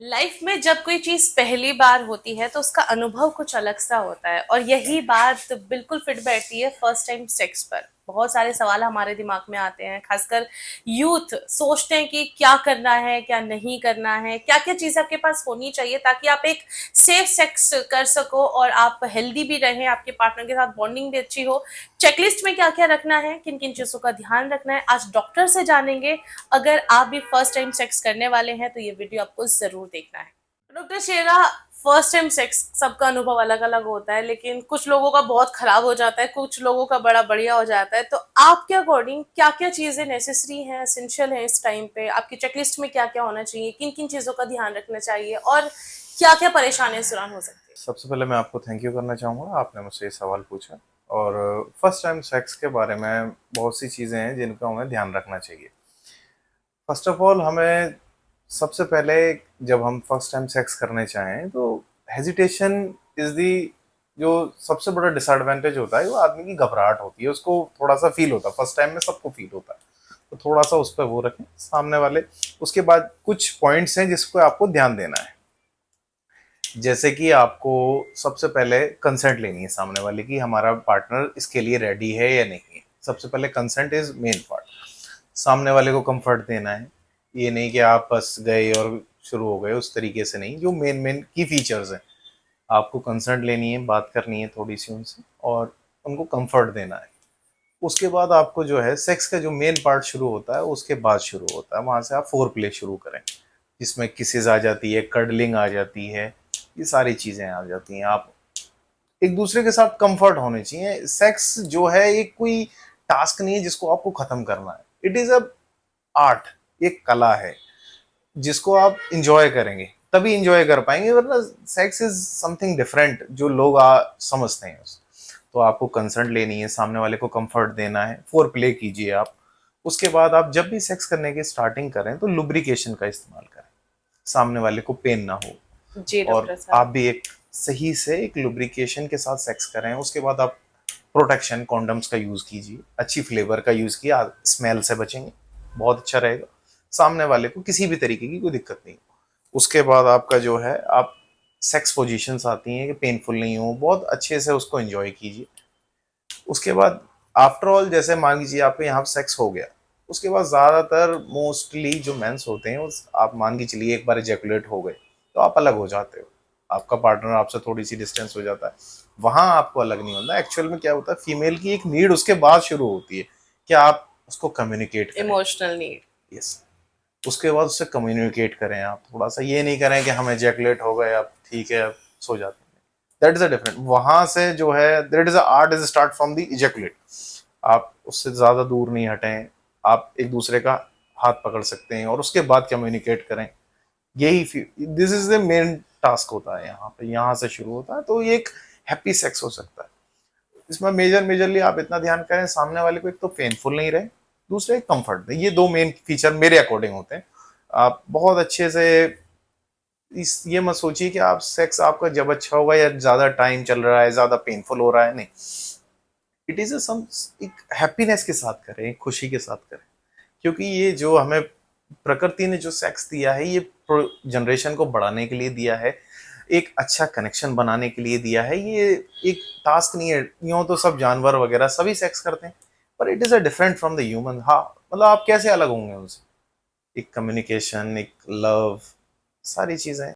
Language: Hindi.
लाइफ में जब कोई चीज पहली बार होती है तो उसका अनुभव कुछ अलग सा होता है और यही बात बिल्कुल फिट बैठती है फर्स्ट टाइम सेक्स पर। बहुत सारे सवाल हमारे दिमाग में आते हैं, खासकर यूथ सोचते हैं कि क्या करना है क्या नहीं करना है, क्या क्या चीजें आपके पास होनी चाहिए ताकि आप एक सेफ सेक्स कर सको और आप हेल्दी भी रहें, आपके पार्टनर के साथ बॉन्डिंग भी अच्छी हो। चेकलिस्ट में क्या क्या रखना है, किन किन चीजों का ध्यान रखना है, आज डॉक्टर से जानेंगे। अगर आप भी फर्स्ट टाइम सेक्स करने वाले हैं तो ये वीडियो आपको जरूर देखना है। डॉक्टर शेरा, फर्स्ट टाइम सेक्स सबका अनुभव अलग अलग होता है, लेकिन कुछ लोगों का बहुत खराब हो जाता है, कुछ लोगों का बड़ा बढ़िया हो जाता है। तो आपके अकॉर्डिंग क्या क्या चीजें नेसेसरी हैं, एसेंशियल है इस टाइम पे, आपकी चेकलिस्ट में क्या क्या होना चाहिए, किन किन चीजों का ध्यान रखना चाहिए और क्या क्या परेशानियां सुरान हो सकती है? सबसे पहले मैं आपको थैंक यू करना चाहूँगा, आपने मुझसे ये सवाल पूछा। और फर्स्ट टाइम सेक्स के बारे में बहुत सी चीज़ें हैं जिनका हमें ध्यान रखना चाहिए। फर्स्ट ऑफ ऑल हमें सबसे पहले, जब हम फर्स्ट टाइम सेक्स करने चाहें तो हेजिटेशन इज़ दी, जो सबसे बड़ा डिसएडवांटेज होता है वो आदमी की घबराहट होती है, उसको थोड़ा सा फील होता है, फर्स्ट टाइम में सबको फील होता है। तो थोड़ा सा उस पर वो रखें सामने वाले। उसके बाद कुछ पॉइंट्स हैं जिसको आपको ध्यान देना है। जैसे कि आपको सबसे पहले कंसेंट लेनी है सामने वाले की, हमारा पार्टनर इसके लिए रेडी है या नहीं है। सबसे पहले कंसेंट इज मेन पार्ट। सामने वाले को कंफर्ट देना है। ये नहीं कि आप बस गए और शुरू हो गए, उस तरीके से नहीं। जो मेन मेन की फीचर्स हैं, आपको कंसेंट लेनी है, बात करनी है थोड़ी सी उनसे और उनको कंफर्ट देना है। उसके बाद आपको जो है सेक्स का जो मेन पार्ट शुरू होता है, उसके बाद शुरू होता है, वहां से आप फोर प्ले शुरू करें, जिसमें किसेज आ जाती है, कडलिंग आ जाती है, ये सारी चीजें आ जाती हैं। आप एक दूसरे के साथ कंफर्ट होने चाहिए। सेक्स जो है एक कोई टास्क नहीं है जिसको आपको खत्म करना है। इट इज अ आर्ट, एक कला है जिसको आप इंजॉय करेंगे तभी इंजॉय कर पाएंगे, वरना सेक्स इज समथिंग डिफरेंट जो लोग समझते हैं उस। तो आपको कंसर्ट लेनी है, सामने वाले को कंफर्ट देना है, फोर प्ले कीजिए आप। उसके बाद आप जब भी सेक्स करने की स्टार्टिंग करें तो लुब्रिकेशन का इस्तेमाल करें, सामने वाले को पेन ना हो। जी और डॉक्टर आप साहब। भी एक सही से एक लुब्रिकेशन के साथ सेक्स करें। उसके बाद आप प्रोटेक्शन कॉन्डम्स का यूज़ कीजिए, अच्छी फ्लेवर का यूज़ किया, स्मेल से बचेंगे, बहुत अच्छा रहेगा। सामने वाले को किसी भी तरीके की कोई दिक्कत नहीं हो। उसके बाद आपका जो है, आप सेक्स पोजीशंस आती हैं कि पेनफुल नहीं हो, बहुत अच्छे से उसको एंजॉय कीजिए। उसके बाद आफ्टर ऑल, जैसे मान लीजिए आपको यहाँ सेक्स हो गया, उसके बाद ज़्यादातर मोस्टली जो मेंस होते हैं, उस आप मान के चलिए एक बार इजैकुलेट हो गए तो आप अलग हो जाते हो, आपका पार्टनर आपसे थोड़ी सी डिस्टेंस हो जाता है। वहां आपको अलग नहीं होता। एक्चुअल में क्या होता है, फीमेल की एक नीड उसके बाद शुरू होती है कि आप उसको कम्युनिकेट करें। Emotional need. यस, उसके बाद उससे कम्युनिकेट करें आप थोड़ा सा। ये नहीं करें कि हम एजैकुलेट हो गए, अब ठीक है अब सो जाते हैं। That is a different. वहां से जो है, that is a art is start from the ejaculate. आप उससे ज्यादा दूर नहीं हटें, आप एक दूसरे का हाथ पकड़ सकते हैं और उसके बाद कम्युनिकेट करें। यही this is the main task होता है यहाँ पे, यहाँ से शुरू होता है। तो ये एक हैप्पी सेक्स हो सकता है। इसमें मेजरली आप इतना ध्यान करें, सामने वाले को एक तो पेनफुल नहीं रहे, दूसरा एक कंफर्ट दे। ये दो मेन फीचर मेरे अकॉर्डिंग होते हैं। आप बहुत अच्छे से इस ये मत सोचिए कि आप सेक्स आपका जब अच्छा होगा या ज्यादा टाइम चल रहा है, ज्यादा पेनफुल हो रहा है, नहीं। इट इज सम, एक हैप्पीनेस के साथ करें, एक खुशी के साथ करें। क्योंकि ये जो हमें प्रकृति ने जो सेक्स दिया है, ये जनरेशन को बढ़ाने के लिए दिया है, एक अच्छा कनेक्शन बनाने के लिए दिया है। ये एक टास्क नहीं है। यूं तो सब जानवर वगैरह सभी सेक्स करते हैं, पर it is a different from the human. हाँ, मतलब आप कैसे अलग होंगे उनसे? एक कम्युनिकेशन, एक लव, सारी चीजें